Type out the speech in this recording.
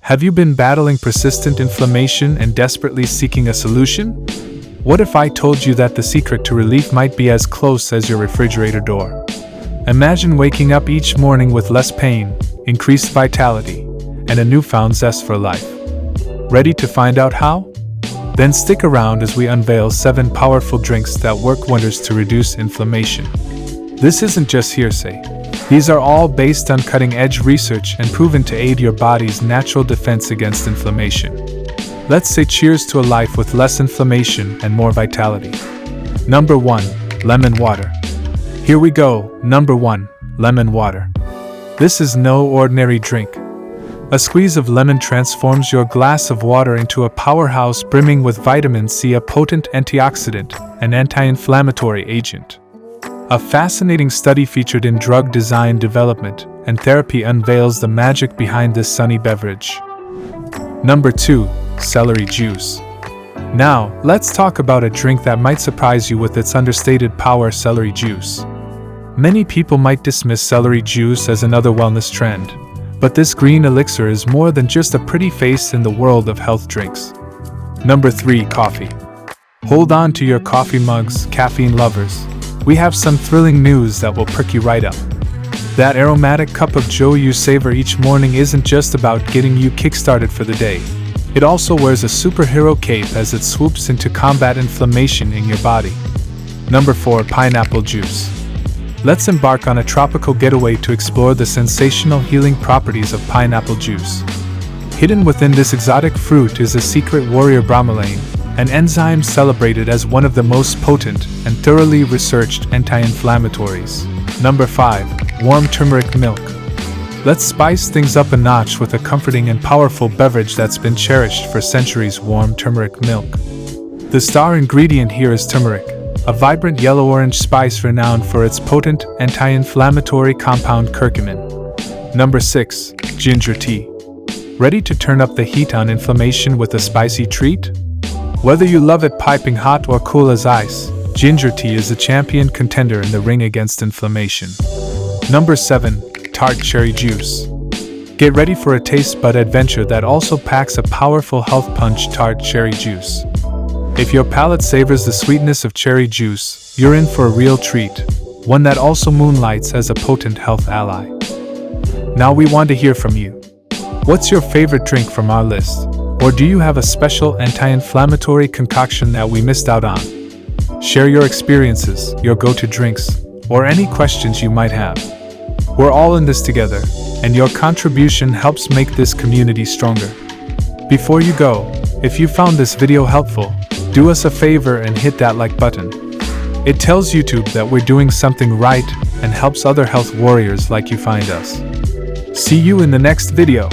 Have you been battling persistent inflammation and desperately seeking a solution? What if I told you that the secret to relief might be as close as your refrigerator door? Imagine waking up each morning with less pain, increased vitality, and a newfound zest for life. Ready to find out how? Then stick around as we unveil 7 powerful drinks that work wonders to reduce inflammation. This isn't just hearsay. These are all based on cutting-edge research and proven to aid your body's natural defense against inflammation. Let's say cheers to a life with less inflammation and more vitality. Number 1. Lemon water. Here we go. Number 1. Lemon water. This is no ordinary drink. A squeeze of lemon transforms your glass of water into a powerhouse brimming with vitamin C, a potent antioxidant and anti-inflammatory agent. A fascinating study featured in Drug Design Development and Therapy unveils the magic behind this sunny beverage. Number 2. Celery juice. Now, let's talk about a drink that might surprise you with its understated power: celery juice. Many people might dismiss celery juice as another wellness trend, but this green elixir is more than just a pretty face in the world of health drinks. Number 3. Coffee. Hold on to your coffee mugs, caffeine lovers. We have some thrilling news that will perk you right up. That aromatic cup of joe you savor each morning isn't just about getting you kickstarted for the day. It also wears a superhero cape as it swoops in to combat inflammation in your body. Number 4. Pineapple juice. Let's embark on a tropical getaway to explore the sensational healing properties of pineapple juice. Hidden within this exotic fruit is a secret warrior bromelain, an enzyme celebrated as one of the most potent and thoroughly researched anti-inflammatories. Number 5. Warm turmeric milk. Let's spice things up a notch with a comforting and powerful beverage that's been cherished for centuries: warm turmeric milk. The star ingredient here is turmeric, a vibrant yellow-orange spice renowned for its potent anti-inflammatory compound curcumin. Number 6. Ginger tea. Ready to turn up the heat on inflammation with a spicy treat? Whether you love it piping hot or cool as ice, ginger tea is a champion contender in the ring against inflammation. Number 7. Tart cherry juice. Get ready for a taste bud adventure that also packs a powerful health punch: tart cherry juice. If your palate savors the sweetness of cherry juice, you're in for a real treat, one that also moonlights as a potent health ally. Now we want to hear from you. What's your favorite drink from our list? Or do you have a special anti-inflammatory concoction that we missed out on? Share your experiences, your go-to drinks, or any questions you might have. We're all in this together, and your contribution helps make this community stronger. Before you go, if you found this video helpful, do us a favor and hit that like button. It tells YouTube that we're doing something right and helps other health warriors like you find us. See you in the next video.